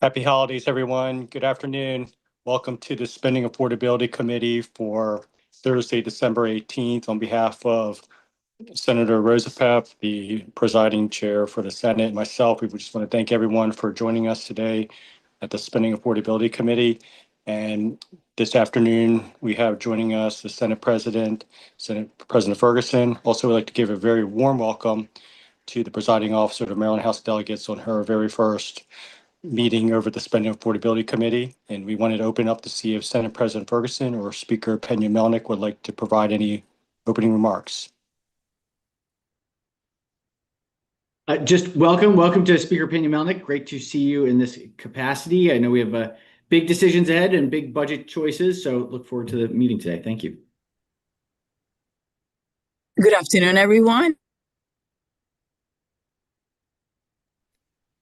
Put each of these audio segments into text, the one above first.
Happy holidays, everyone. Good afternoon. Welcome to the Spending Affordability Committee for Thursday, December 18th. On behalf of Senator Rosapap, the presiding chair for the Senate, and myself, we just want to thank everyone for joining us today at the Spending Affordability Committee. And this afternoon, we have joining us the Senate President Ferguson. Also, we'd like to give a very warm welcome to the presiding officer of the Maryland House of Delegates on her very first meeting over the Spending Affordability Committee, and we wanted to open up to see if Senate President Ferguson or Speaker Pena-Melnick would like to provide any opening remarks. Just welcome to Speaker Pena-Melnick. Great to see you in this capacity. I know we have big decisions ahead and big budget choices, so look forward to the meeting today. Thank you. Good afternoon, everyone.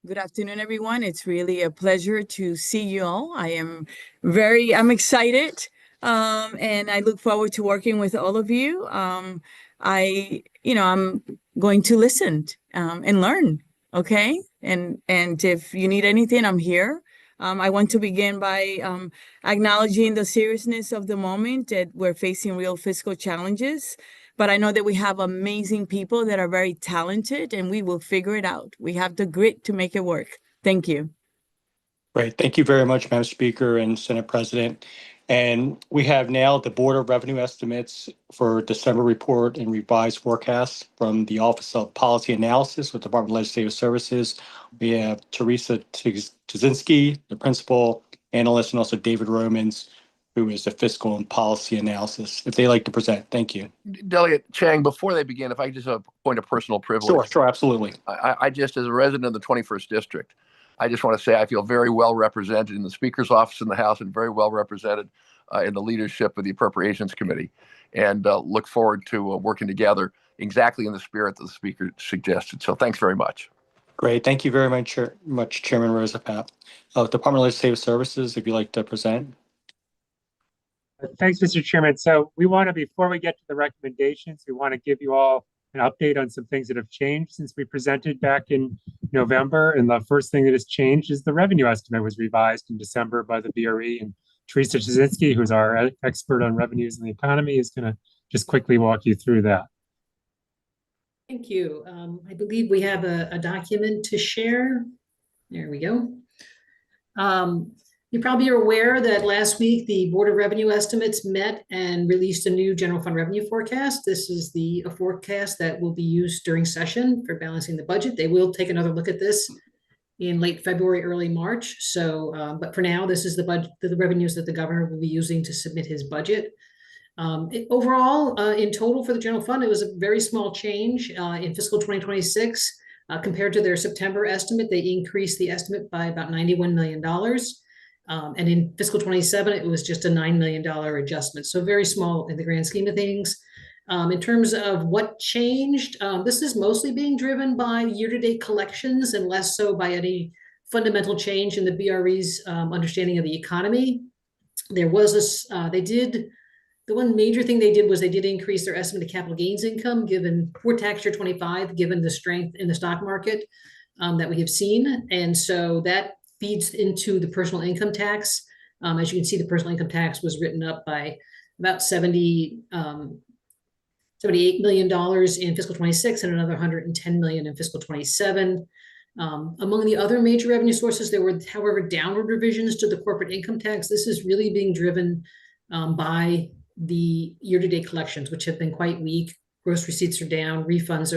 Good afternoon, everyone. It's really a pleasure to see you all. I'm excited, and I look forward to working with all of you. I'm going to listen and learn, okay? And if you need anything, I'm here. I want to begin by acknowledging the seriousness of the moment, that we're facing real fiscal challenges. But I know that we have amazing people that are very talented, and we will figure it out. We have the grit to make it work. Thank you. Great. Thank you very much, Madam Speaker and Senate President. And we have now the Board of Revenue Estimates for December report and revised forecasts from the Office of Policy Analysis with the Department of Legislative Services. We have Teresa Tuzinski, the principal analyst, and also David Romans, who is the fiscal and policy analysis, if they like to present. Thank you. Delegate Chang, before they begin, if I just have a point of personal privilege. Sure, absolutely. I just, as a resident of the 21st District, I just want to say I feel very well represented in the Speaker's office in the House and very well represented in the leadership of the Appropriations Committee, and look forward to working together exactly in the spirit that the Speaker suggested. So thanks very much. Great. Thank you very much, Chairman Rosapap. Department of Legislative Services, if you'd like to present. Thanks, Mr. Chairman. So before we get to the recommendations, we want to give you all an update on some things that have changed since we presented back in November. And the first thing that has changed is the revenue estimate was revised in December by the BRE. And Teresa Tuzinski, who's our expert on revenues in the economy, is going to just quickly walk you through that. Thank you. I believe we have a document to share. There we go. You probably are aware that last week the Board of Revenue Estimates met and released a new general fund revenue forecast. This is the forecast that will be used during session for balancing the budget. They will take another look at this in late February, early March. So, but for now, this is the budget, the revenues that the governor will be using to submit his budget. Overall, in total for the general fund, it was a very small change in fiscal 2026 compared to their September estimate. They increased the estimate by about $91 million. And in fiscal 27, it was just a $9 million adjustment. So very small in the grand scheme of things. In terms of what changed, this is mostly being driven by year-to-date collections and less so by any fundamental change in the BRE's understanding of the economy. There was the one major thing they did was they did increase their estimate of capital gains income for tax year 25, given the strength in the stock market that we have seen. And so that feeds into the personal income tax. As you can see, the personal income tax was written up by about $78 million in fiscal 26 and another $110 million in fiscal 27. Among the other major revenue sources, there were, however, downward revisions to the corporate income tax. This is really being driven by the year-to-date collections, which have been quite weak. Gross receipts are down, refunds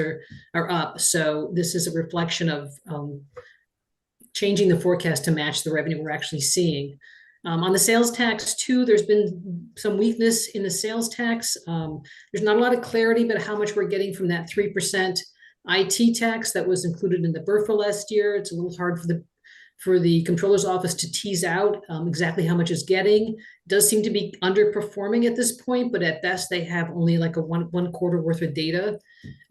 are up. So this is a reflection of changing the forecast to match the revenue we're actually seeing. On the sales tax too, there's been some weakness in the sales tax. There's not a lot of clarity about how much we're getting from that 3% IT tax that was included in the BRFA last year. It's a little hard for the Comptroller's Office to tease out exactly how much it's getting. It does seem to be underperforming at this point, but at best they have only like a one quarter worth of data.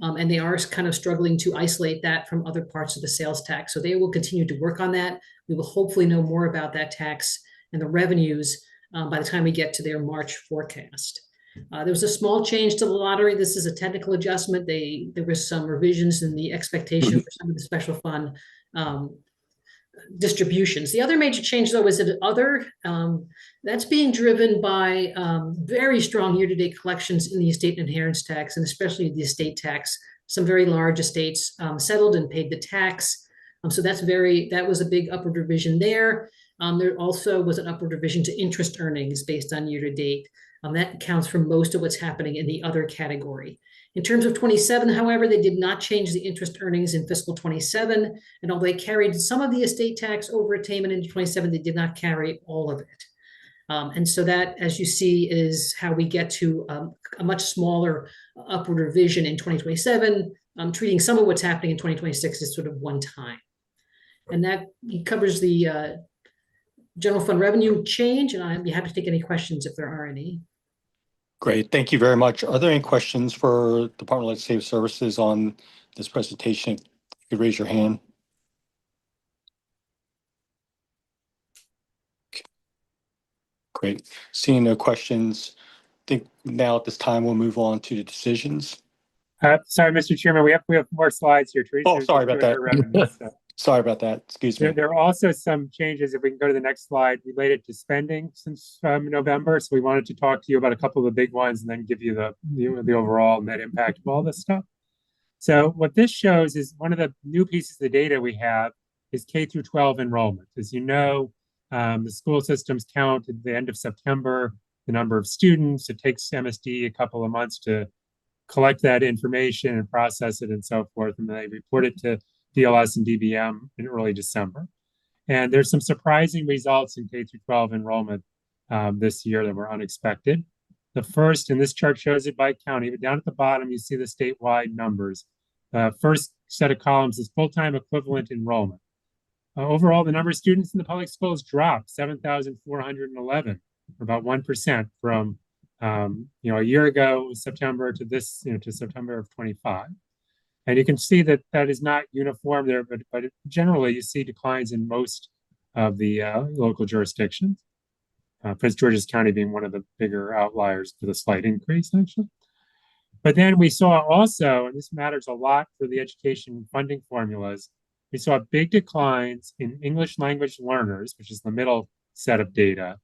And they are kind of struggling to isolate that from other parts of the sales tax. So they will continue to work on that. We will hopefully know more about that tax and the revenues by the time we get to their March forecast. There was a small change to the lottery. This is a technical adjustment. There was some revisions in the expectation for some of the special fund distributions. The other major change, though, is that that's being driven by very strong year-to-date collections in the estate and inheritance tax, and especially the estate tax. Some very large estates settled and paid the tax. So that was a big upward revision there. There also was an upward revision to interest earnings based on year-to-date. That accounts for most of what's happening in the other category. In terms of 27, however, they did not change the interest earnings in fiscal 27. And although they carried some of the estate tax overattainment into 27, they did not carry all of it. And so that, as you see, is how we get to a much smaller upward revision in 2027, treating some of what's happening in 2026 as sort of one time. And that covers the general fund revenue change, and I'd be happy to take any questions if there are any. Great, thank you very much. Are there any questions for Department of Legislative Services on this presentation? You could raise your hand. Okay. Great, seeing no questions, I think now at this time we'll move on to the decisions. Sorry, Mr. Chairman, we have more slides here. Teresa, Oh, sorry about that. revenue, so. Sorry about that, excuse me. There are also some changes, if we can go to the next slide, related to spending since November. So we wanted to talk to you about a couple of the big ones and then give you the overall net impact of all this stuff. So what this shows is one of the new pieces of the data we have is K through 12 enrollment. As you know, the school systems count at the end of September, the number of students. It takes MSD a couple of months to collect that information and process it and so forth. And then they report it to DLS and DBM in early December. And there's some surprising results in K through 12 enrollment this year that were unexpected. The first, and this chart shows it by county, but down at the bottom, you see the statewide numbers. First set of columns is full-time equivalent enrollment. Overall, the number of students in the public schools dropped 7,411, or about 1% from a year ago, September, to this, to September of 25. And you can see that that is not uniform there, but generally you see declines in most of the local jurisdictions. Prince George's County being one of the bigger outliers with a slight increase, actually. But then we saw also, and this matters a lot for the education funding formulas, we saw big declines in English language learners, which is the middle set of data,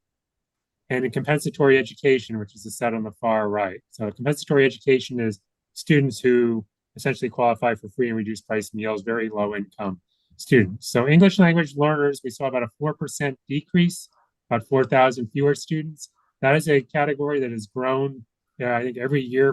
and in compensatory education, which is the set on the far right. So compensatory education is students who essentially qualify for free and reduced price meals, very low income students. So English language learners, we saw about a 4% decrease, about 4,000 fewer students. That is a category that has grown, I think, every year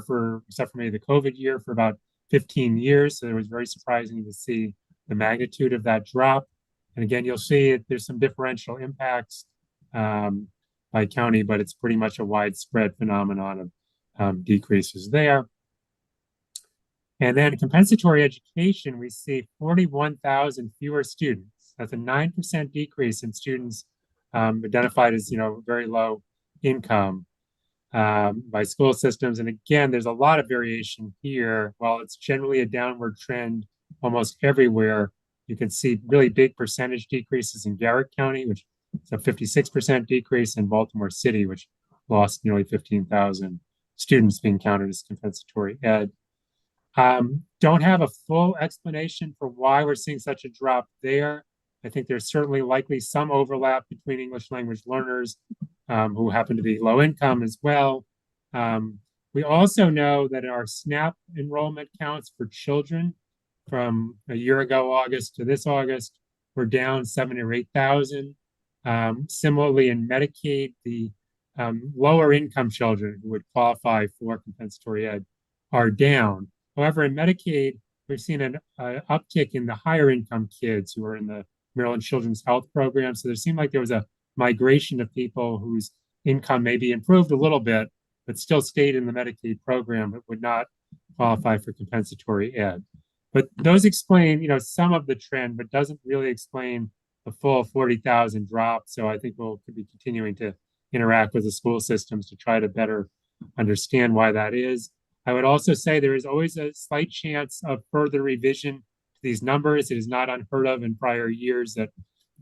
except for maybe the COVID year, for about 15 years. So it was very surprising to see the magnitude of that drop. And again, you'll see there's some differential impacts by county, but it's pretty much a widespread phenomenon of decreases there. And then compensatory education, we see 41,000 fewer students. That's a 9% decrease in students identified as, very low income by school systems. And again, there's a lot of variation here. While it's generally a downward trend almost everywhere, you can see really big percentage decreases in Garrett County, which is a 56% decrease, in Baltimore City, which lost nearly 15,000 students being counted as compensatory ed. Don't have a full explanation for why we're seeing such a drop there. I think there's certainly likely some overlap between English language learners who happen to be low income as well. We also know that our SNAP enrollment counts for children from a year ago, August, to this August, were down 7,000 or 8,000. Similarly, in Medicaid, the lower income children who would qualify for compensatory ed are down. However, in Medicaid, we've seen an uptick in the higher income kids who are in the Maryland Children's Health Program. So there seemed like there was a migration of people whose income maybe improved a little bit, but still stayed in the Medicaid program, but would not qualify for compensatory ed. But those explain, some of the trend, but doesn't really explain the full 40,000 drop. So I think we'll be continuing to interact with the school systems to try to better understand why that is. I would also say there is always a slight chance of further revision to these numbers. It is not unheard of in prior years that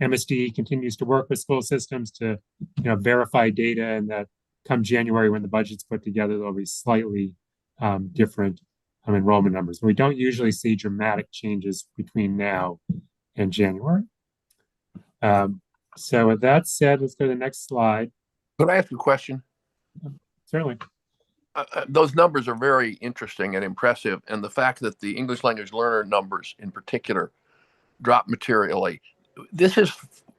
MSD continues to work with school systems to verify data, and that come January when the budget's put together, there'll be slightly different enrollment numbers. We don't usually see dramatic changes between now and January. So with that said, let's go to the next slide. Could I ask a question? Certainly. Those numbers are very interesting and impressive, and the fact that the English language learner numbers in particular dropped materially. This is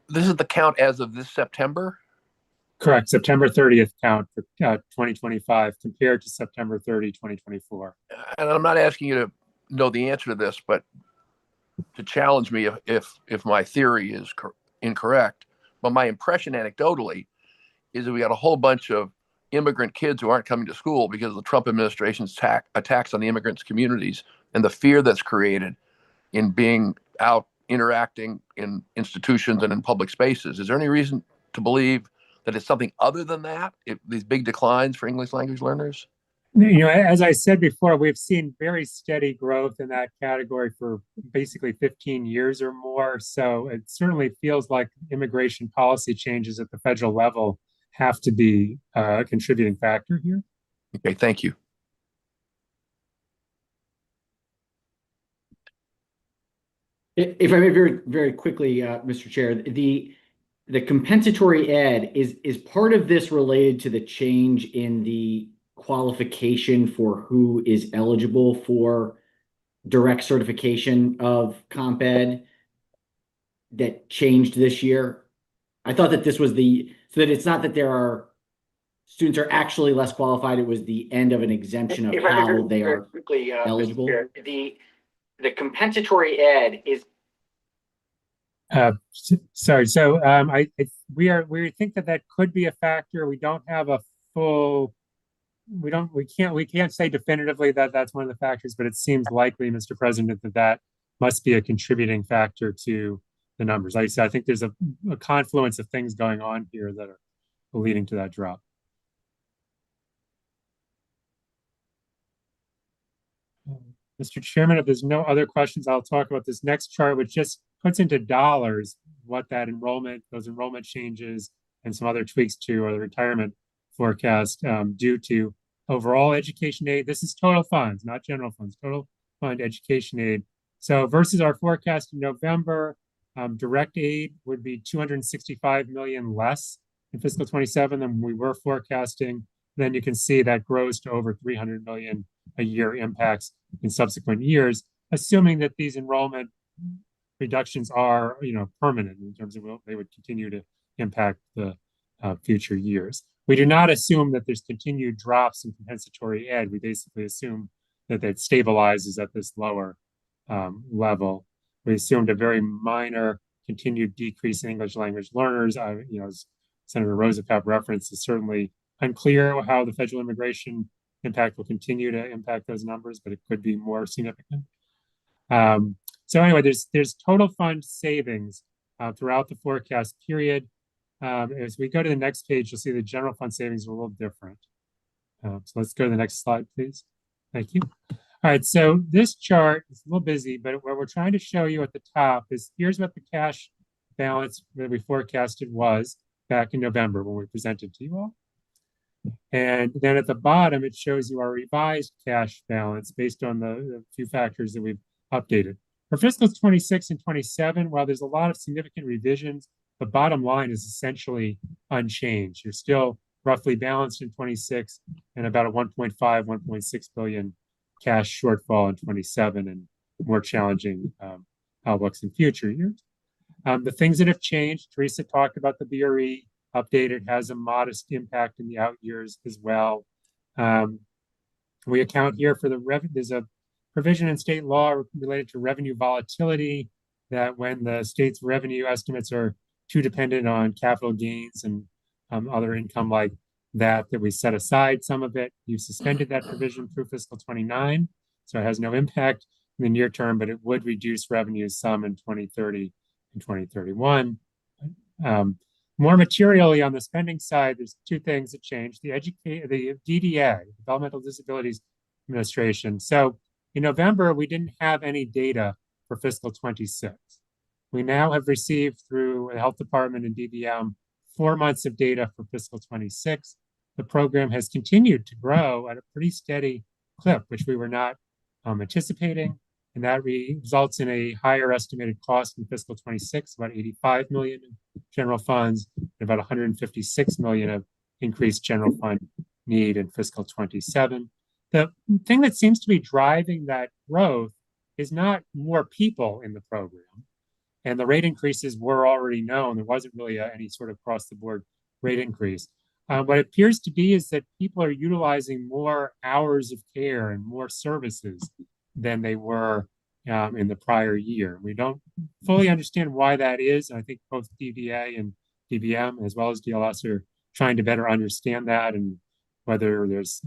the count as of this September. Correct. September 30th count for 2025 compared to September 30, 2024. And I'm not asking you to know the answer to this, but to challenge me if my theory is incorrect. But my impression anecdotally is that we got a whole bunch of immigrant kids who aren't coming to school because of the Trump administration's attacks on the immigrants' communities and the fear that's created in being out interacting in institutions and in public spaces. Is there any reason to believe that it's something other than that, these big declines for English language learners? As I said before, we've seen very steady growth in that category for basically 15 years or more. So it certainly feels like immigration policy changes at the federal level have to be a contributing factor here. Okay, thank you. If I may very, very quickly, Mr. Chair, the compensatory ed is part of this related to the change in the qualification for who is eligible for direct certification of comp ed that changed this year. I thought that this was so that it's not that there are students are actually less qualified. It was the end of an exemption of how they are eligible. The compensatory ed is. Sorry. So we think that could be a factor. We don't have a full. We can't say definitively that that's one of the factors, but it seems likely, Mr. President, that must be a contributing factor to the numbers. Like I said, I think there's a confluence of things going on here that are leading to that drop. Mr. Chairman, if there's no other questions, I'll talk about this next chart, which just puts into dollars what those enrollment changes and some other tweaks to the retirement forecast due to overall education aid. This is total funds, not general funds, total fund education aid. So versus our forecast in November, direct aid would be 265 million less in fiscal 27 than we were forecasting. Then you can see that grows to over 300 million a year impacts in subsequent years, assuming that these enrollment reductions are, permanent in terms of they would continue to impact the future years. We do not assume that there's continued drops in compensatory ed. We basically assume that it stabilizes at this lower level. We assumed a very minor continued decrease in English language learners. As Senator Rosapap referenced, it's certainly unclear how the federal immigration impact will continue to impact those numbers, but it could be more significant. So anyway, there's total fund savings throughout the forecast period. As we go to the next page, you'll see the general fund savings are a little different. So let's go to the next slide, please. Thank you. All right, so this chart is a little busy, but what we're trying to show you at the top is here's what the cash balance that we forecasted was back in November when we presented to you all. And then at the bottom, it shows you our revised cash balance based on the few factors that we've updated. For fiscals 26 and 27, while there's a lot of significant revisions, the bottom line is essentially unchanged. You're still roughly balanced in 26 and about a 1.5, 1.6 billion cash shortfall in 27 and more challenging outlooks in future years. The things that have changed, Teresa talked about the BRE updated, has a modest impact in the out years as well. We account here for there's a provision in state law related to revenue volatility that when the state's revenue estimates are too dependent on capital gains and other income like that we set aside some of it. You suspended that provision through fiscal 29, so it has no impact in the near term, but it would reduce revenues some in 2030 and 2031. More materially on the spending side, there's two things that changed. The DDA, Developmental Disabilities Administration. So in November, we didn't have any data for fiscal 26. We now have received through the Health Department and DVM 4 months of data for fiscal 26. The program has continued to grow at a pretty steady clip, which we were not anticipating. And that results in a higher estimated cost in fiscal 26, about 85 million in general funds, and about 156 million of increased general fund need in fiscal 27. The thing that seems to be driving that growth is not more people in the program. And the rate increases were already known. There wasn't really any sort of across the board rate increase. What it appears to be is that people are utilizing more hours of care and more services than they were in the prior year. We don't fully understand why that is. I think both DVA and DBM, as well as DLS, are trying to better understand that and whether there's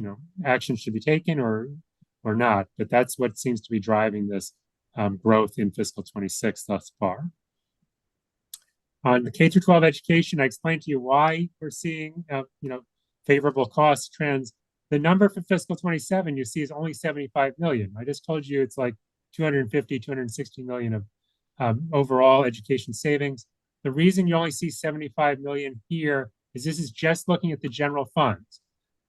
action should be taken or not. But that's what seems to be driving this growth in fiscal 26 thus far. On the K through 12 education, I explained to you why we're seeing favorable cost trends. The number for fiscal 27 you see is only 75 million. I just told you it's like 250, 260 million of overall education savings. The reason you only see 75 million here is this is just looking at the general funds.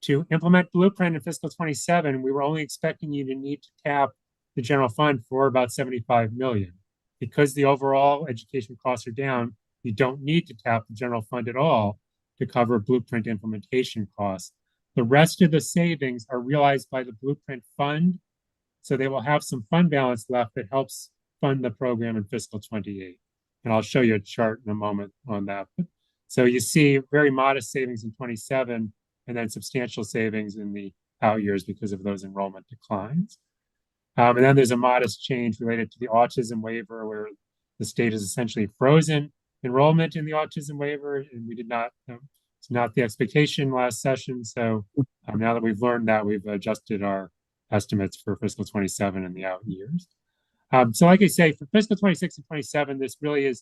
To implement Blueprint in fiscal 27, we were only expecting you to need to tap the general fund for about 75 million. Because the overall education costs are down, you don't need to tap the general fund at all to cover Blueprint implementation costs. The rest of the savings are realized by the Blueprint fund, so they will have some fund balance left that helps fund the program in fiscal 28. And I'll show you a chart in a moment on that. So you see very modest savings in 27 and then substantial savings in the out years because of those enrollment declines. And then there's a modest change related to the autism waiver where the state has essentially frozen enrollment in the autism waiver, and we did not, it's not the expectation last session. So now that we've learned that, we've adjusted our estimates for fiscal 27 and the out years. So like I say, for fiscal 26 and 27, this really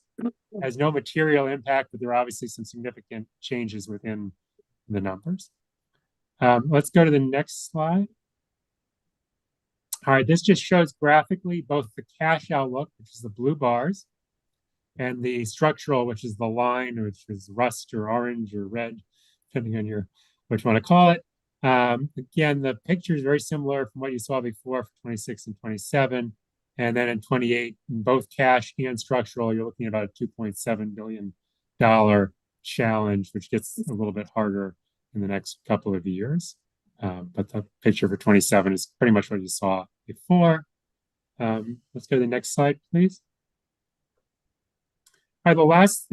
has no material impact, but there are obviously some significant changes within the numbers. Let's go to the next slide. All right, this just shows graphically both the cash outlook, which is the blue bars, and the structural, which is the line, which is rust or orange or red, depending on what you want to call it. Again, the picture is very similar from what you saw before for 26 and 27. And then in 28, in both cash and structural, you're looking at about a $2.7 billion challenge, which gets a little bit harder in the next couple of years. But the picture for 27 is pretty much what you saw before. Let's go to the next slide, please. All right, the last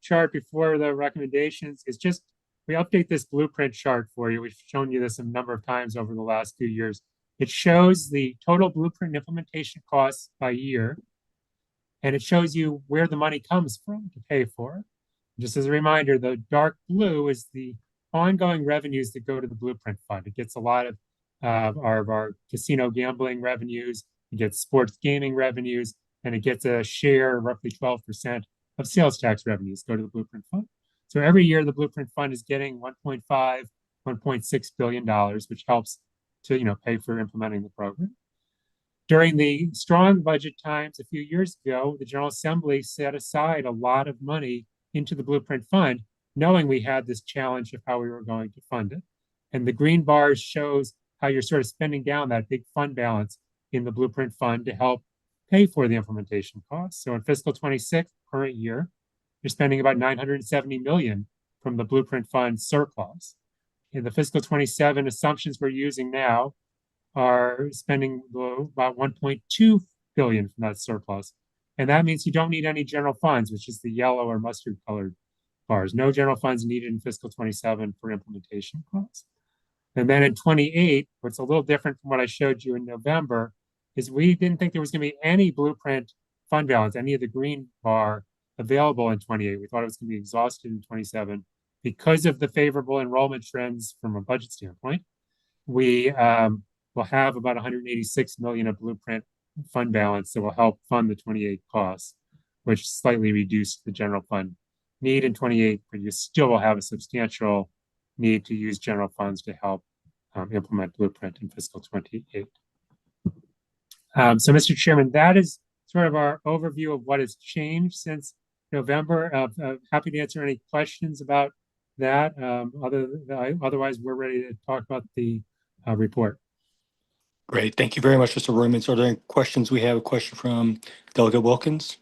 chart before the recommendations is just, we update this Blueprint chart for you. We've shown you this a number of times over the last few years. It shows the total Blueprint implementation costs by year, and it shows you where the money comes from to pay for it. Just as a reminder, the dark blue is the ongoing revenues that go to the Blueprint Fund. It gets a lot of our casino gambling revenues, it gets sports gaming revenues, and it gets a share, roughly 12% of sales tax revenues go to the Blueprint Fund. So every year, the Blueprint Fund is getting $1.5, $1.6 billion, which helps to pay for implementing the program. During the strong budget times a few years ago, the General Assembly set aside a lot of money into the Blueprint Fund, knowing we had this challenge of how we were going to fund it. And the green bars shows how you're sort of spending down that big fund balance in the Blueprint Fund to help pay for the implementation costs. So in fiscal 26, current year, you're spending about $970 million from the Blueprint Fund surplus. In the fiscal 27 assumptions we're using now are spending about 1.2 billion from that surplus. And that means you don't need any general funds, which is the yellow or mustard colored bars. No general funds needed in fiscal 27 for implementation costs. And then in 28, what's a little different from what I showed you in November, is we didn't think there was going to be any Blueprint fund balance, any of the green bar available in 28. We thought it was going to be exhausted in 27 because of the favorable enrollment trends from a budget standpoint. We will have about 186 million of Blueprint fund balance that will help fund the 28 costs, which slightly reduced the general fund need in 28, but you still will have a substantial need to use general funds to help implement Blueprint in fiscal 28. So, Mr. Chairman, that is sort of our overview of what has changed since November. Happy to answer any questions about that. Otherwise, we're ready to talk about the report. Great. Thank you very much, Mr. Rumens. Are there any questions? We have a question from Delegate Wilkins.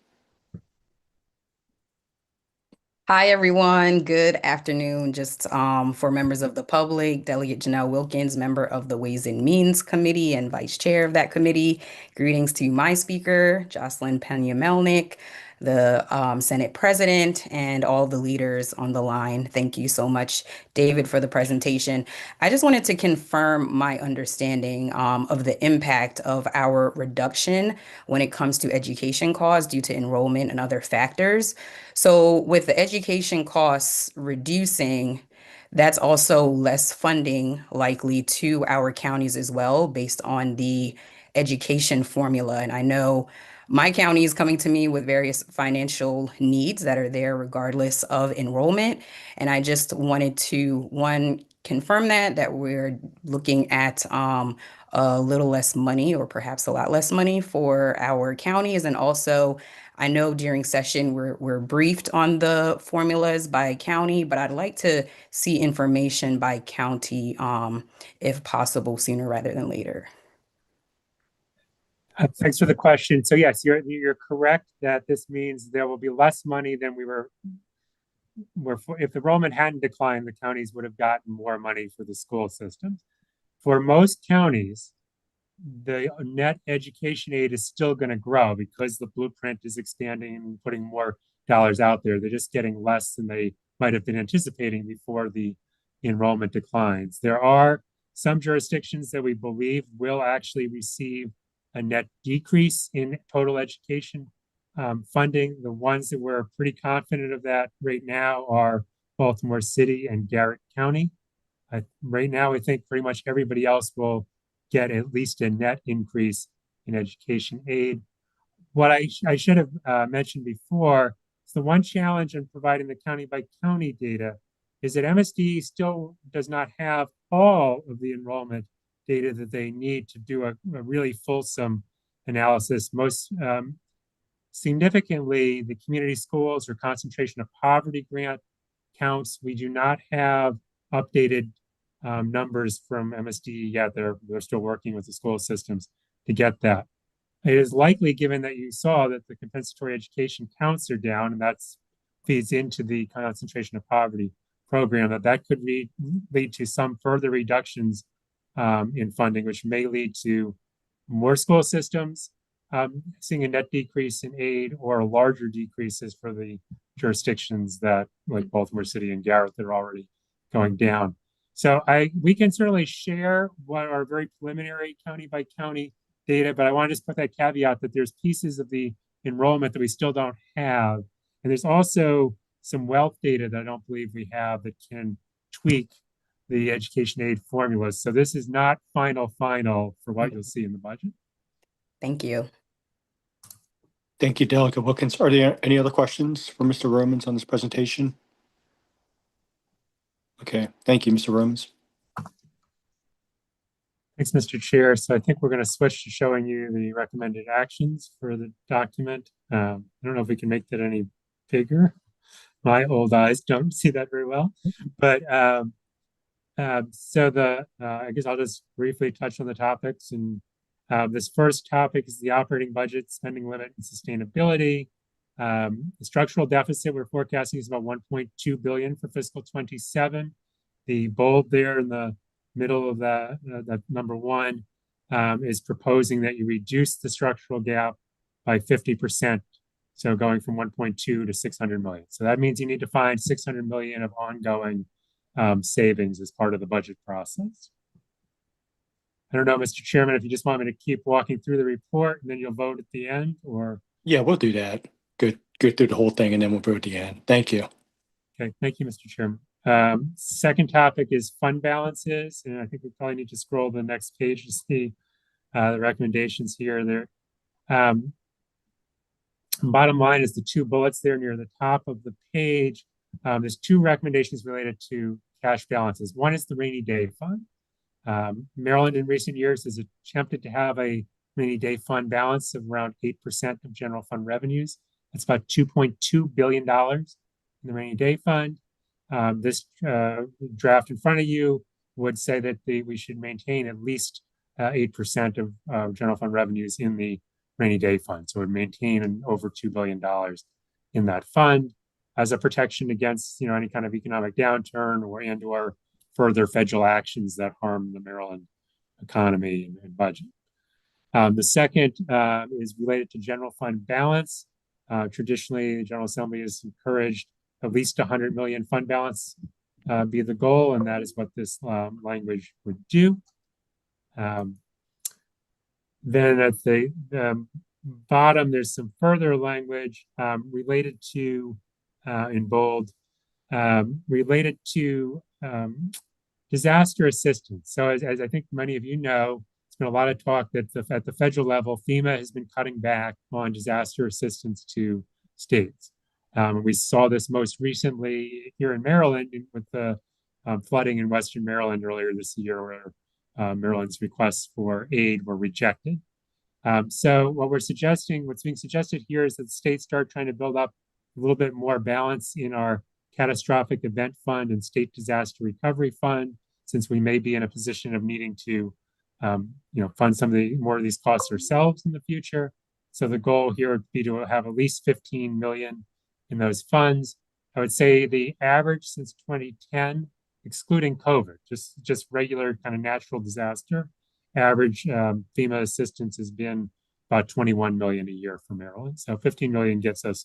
Hi, everyone. Good afternoon. Just for members of the public, Delegate Janelle Wilkins, member of the Ways and Means Committee and Vice Chair of that committee. Greetings to my speaker, Jocelyn Pena-Melnick, the Senate President, and all the leaders on the line. Thank you so much, David, for the presentation. I just wanted to confirm my understanding of the impact of our reduction when it comes to education costs due to enrollment and other factors. So with the education costs reducing, that's also less funding likely to our counties as well, based on the education formula. And I know my county is coming to me with various financial needs that are there regardless of enrollment. And I just wanted to, one, confirm that we're looking at a little less money or perhaps a lot less money for our counties. And also, I know during session we're briefed on the formulas by county, but I'd like to see information by county if possible sooner rather than later. Thanks for the question. So yes, you're correct that this means there will be less money than we were if the enrollment hadn't declined, the counties would have gotten more money for the school systems. For most counties, the net education aid is still going to grow because the blueprint is expanding and putting more dollars out there. They're just getting less than they might have been anticipating before the enrollment declines. There are some jurisdictions that we believe will actually receive a net decrease in total education funding. The ones that we're pretty confident of that right now are Baltimore City and Garrett County. Right now, I think pretty much everybody else will get at least a net increase in education aid. What I should have mentioned before is the one challenge in providing the county by county data is that MSD still does not have all of the enrollment data that they need to do a really fulsome analysis. Most significantly, the community schools or concentration of poverty grant counts, we do not have updated numbers from MSD yet. They're still working with the school systems to get that. It is likely, given that you saw that the compensatory education counts are down, and that feeds into the concentration of poverty program, that could lead to some further reductions in funding, which may lead to more school systems seeing a net decrease in aid or larger decreases for the jurisdictions that, like Baltimore City and Garrett, that are already going down. So we can certainly share what are very preliminary county by county data, but I want to just put that caveat that there's pieces of the enrollment that we still don't have. And there's also some wealth data that I don't believe we have that can tweak the education aid formulas. So this is not final for what you'll see in the budget. Thank you. Thank you, Delegate Wilkins. Are there any other questions for Mr. Rumens on this presentation? Okay, thank you, Mr. Rumens. Thanks, Mr. Chair. So I think we're going to switch to showing you the recommended actions for the document. I don't know if we can make that any bigger. My old eyes don't see that very well, but so I guess I'll just briefly touch on the topics. And this first topic is the operating budget, spending limit, and sustainability. The structural deficit we're forecasting is about $1.2 billion for fiscal 27. The bold there in the middle of that number one is proposing that you reduce the structural gap by 50%. So going from 1.2 to 600 million. So that means you need to find 600 million of ongoing savings as part of the budget process. I don't know, Mr. Chairman, if you just want me to keep walking through the report and then you'll vote at the end, or? Yeah, we'll do that. Go through the whole thing and then we'll vote at the end. Thank you. Okay, thank you, Mr. Chairman. Second topic is fund balances, and I think we probably need to scroll to the next page to see the recommendations here. Bottom line is the two bullets there near the top of the page. There's two recommendations related to cash balances. One is the rainy day fund. Maryland in recent years has attempted to have a rainy day fund balance of around 8% of general fund revenues. That's about $2.2 billion in the rainy day fund. This draft in front of you would say that we should maintain at least 8% of general fund revenues in the rainy day fund. So it would maintain over $2 billion in that fund as a protection against, any kind of economic downturn or further federal actions that harm the Maryland economy and budget. The second is related to general fund balance. Traditionally, the General Assembly has encouraged at least 100 million fund balance be the goal, and that is what this language would do. Then at the bottom, there's some further language related to, in bold, related to disaster assistance. So as I think many of you know, there's been a lot of talk that at the federal level, FEMA has been cutting back on disaster assistance to states. We saw this most recently here in Maryland with the flooding in Western Maryland earlier this year, where Maryland's requests for aid were rejected. So what's being suggested here is that the states start trying to build up a little bit more balance in our catastrophic event fund and state disaster recovery fund, since we may be in a position of needing to fund some of more of these costs ourselves in the future. So the goal here would be to have at least 15 million in those funds. I would say the average since 2010, excluding COVID, just regular kind of natural disaster, average FEMA assistance has been about 21 million a year for Maryland. So 15 million gets us,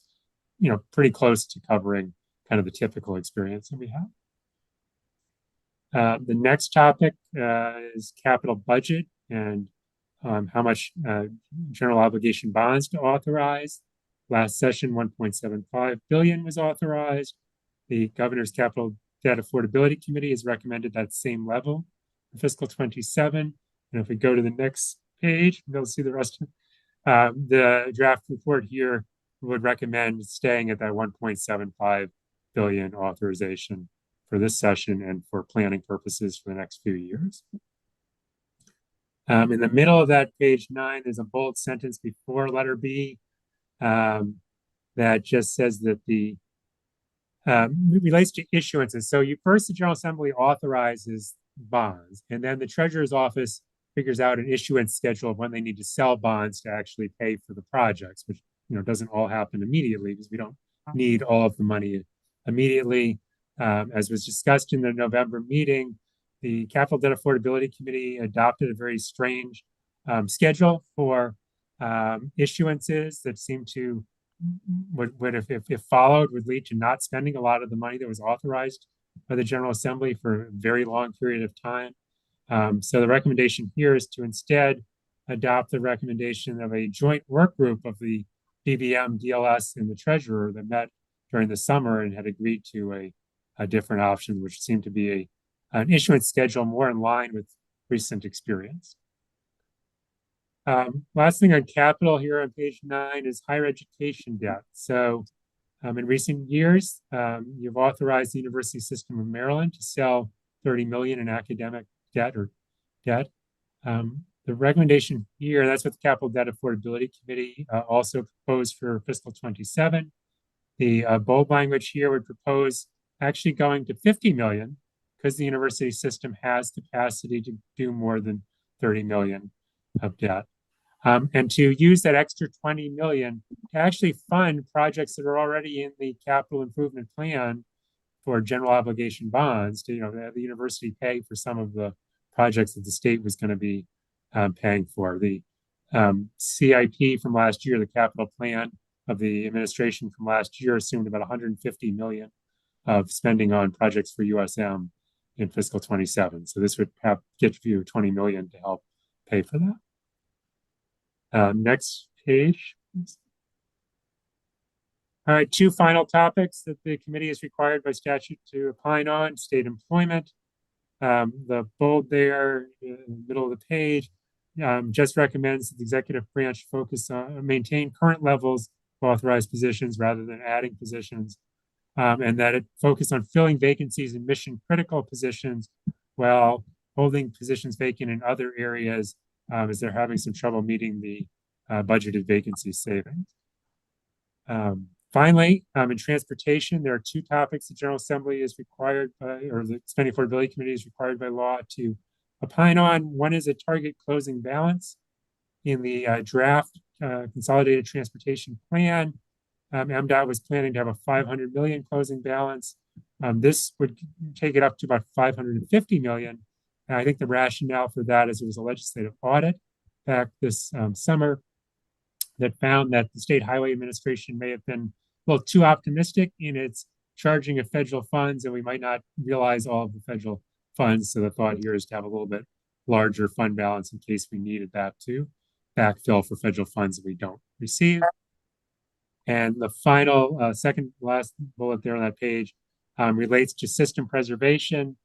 pretty close to covering kind of the typical experience that we have. The next topic is capital budget and how much general obligation bonds to authorize. Last session, 1.75 billion was authorized. The Governor's Capital Debt Affordability Committee has recommended that same level for fiscal 27. And if we go to the next page, you'll see the rest of the draft report here would recommend staying at that 1.75 billion authorization for this session and for planning purposes for the next few years. In the middle of that page 9, there's a bold sentence before letter B that just says that the relates to issuances. So the General Assembly authorizes bonds, and then the Treasurer's Office figures out an issuance schedule of when they need to sell bonds to actually pay for the projects, which doesn't all happen immediately because we don't need all of the money immediately. As was discussed in the November meeting, the Capital Debt Affordability Committee adopted a very strange schedule for issuances that seemed to, if followed, would lead to not spending a lot of the money that was authorized by the General Assembly for a very long period of time. So the recommendation here is to instead adopt the recommendation of a joint work group of the BBM, DLS, and the Treasurer that met during the summer and had agreed to a different option, which seemed to be an issuance schedule more in line with recent experience. Last thing on capital here on page 9 is higher education debt. So in recent years, you've authorized the University System of Maryland to sell 30 million in academic debt. The recommendation here, that's what the Capital Debt Affordability Committee also proposed for fiscal 27. The bold language here would propose actually going to 50 million because the university system has capacity to do more than 30 million of debt. And to use that extra 20 million to actually fund projects that are already in the capital improvement plan for general obligation bonds to, the university pay for some of the projects that the state was going to be paying for. The CIP from last year, the capital plan of the administration from last year assumed about 150 million of spending on projects for USM in fiscal 27. So this would get you 20 million to help pay for that. Next page. All right, 2 final topics that the committee is required by statute to opine on: state employment. The bold there in the middle of the page just recommends that the executive branch focus on maintain current levels of authorized positions rather than adding positions, and that it focus on filling vacancies in mission critical positions while holding positions vacant in other areas as they're having some trouble meeting the budgeted vacancy savings. Finally, in transportation, there are 2 topics the General Assembly is required by, or the Spending Affordability Committee is required by law to opine on. One is a target closing balance in the draft consolidated transportation plan. MDOT was planning to have a 500 million closing balance. This would take it up to about 550 million. And I think the rationale for that is it was a legislative audit back this summer that found that the State Highway Administration may have been a little too optimistic in its charging of federal funds, and we might not realize all of the federal funds. So the thought here is to have a little bit larger fund balance in case we needed that to backfill for federal funds that we don't receive. And the final, second last bullet there on that page relates to system preservation,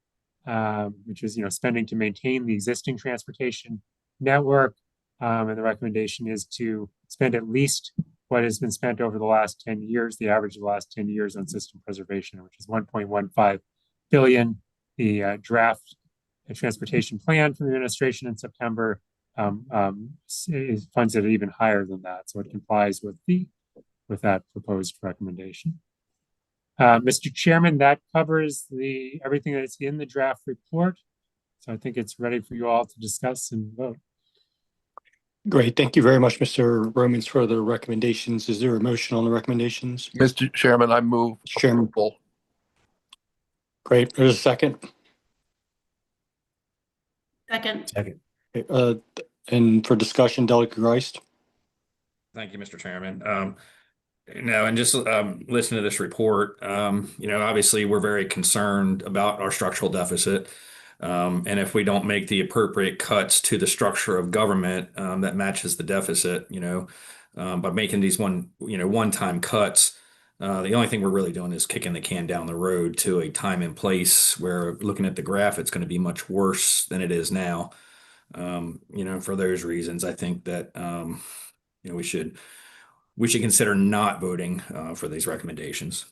which is, spending to maintain the existing transportation network. And the recommendation is to spend at least what has been spent over the last 10 years, the average of the last 10 years on system preservation, which is 1.15 billion. The draft transportation plan from the administration in September is funds it even higher than that. So it complies with that proposed recommendation. Mr. Chairman, that covers everything that's in the draft report. So I think it's ready for you all to discuss and vote. Great. Thank you very much, Mr. Romans, for the recommendations. Is there a motion on the recommendations? Mr. Chairman, I move Chairman. approval. Great. There's a second. Second. Okay, and for discussion, Delegate Grice. Thank you, Mr. Chairman. And just listen to this report. Obviously we're very concerned about our structural deficit. And if we don't make the appropriate cuts to the structure of government that matches the deficit, by making these one-time cuts, the only thing we're really doing is kicking the can down the road to a time and place where, looking at the graph, it's going to be much worse than it is now. For those reasons, I think that we should consider not voting for these recommendations.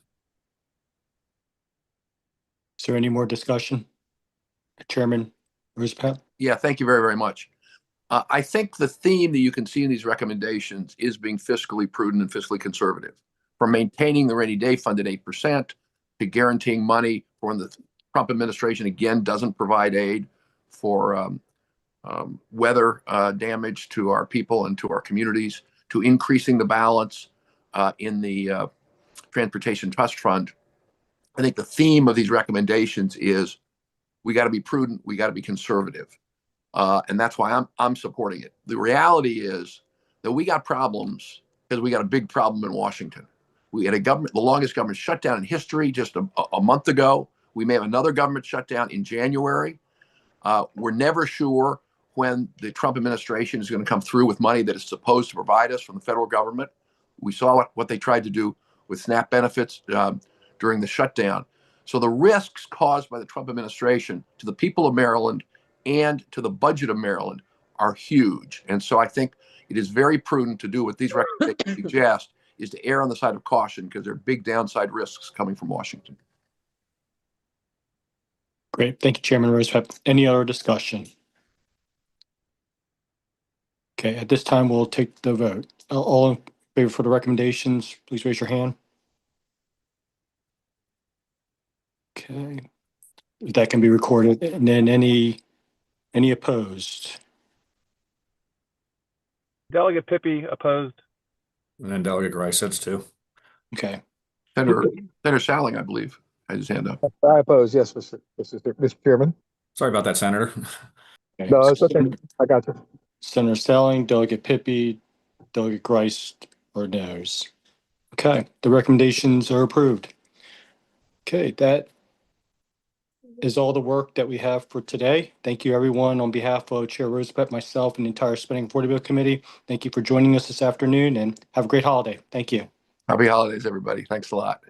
Is there any more discussion? Chairman Roosevelt? Yeah, thank you very, very much. I think the theme that you can see in these recommendations is being fiscally prudent and fiscally conservative, from maintaining the rainy day fund at 8% to guaranteeing money for when the Trump administration again doesn't provide aid for weather damage to our people and to our communities, to increasing the balance in the Transportation Trust Fund. I think the theme of these recommendations is we got to be prudent, we got to be conservative. And that's why I'm supporting it. The reality is that we got problems because we got a big problem in Washington. We had the longest government shutdown in history just a month ago. We may have another government shutdown in January. We're never sure when the Trump administration is going to come through with money that is supposed to provide us from the federal government. We saw what they tried to do with SNAP benefits during the shutdown. So the risks caused by the Trump administration to the people of Maryland and to the budget of Maryland are huge. And so I think it is very prudent to do what these recommendations suggest, is to err on the side of caution because there are big downside risks coming from Washington. Great. Thank you, Chairman Roosevelt. Any other discussion? Okay, at this time, we'll take the vote. All in favor for the recommendations, please raise your hand. Okay, that can be recorded. And then any opposed? Delegate Pippy opposed. And then Delegate Grice says too. Okay. Senator Salling, I believe, has his hand up. I oppose, yes, Mr. Chairman. Sorry about that, Senator. Okay. No, it's okay. I got you. Senator Salling, Delegate Pippy, Delegate Grice or no's. Okay, the recommendations are approved. Okay, that is all the work that we have for today. Thank you, everyone. On behalf of Chair Roosevelt, myself, and the entire Spending Affordability Committee, thank you for joining us this afternoon and have a great holiday. Thank you. Happy holidays, everybody. Thanks a lot.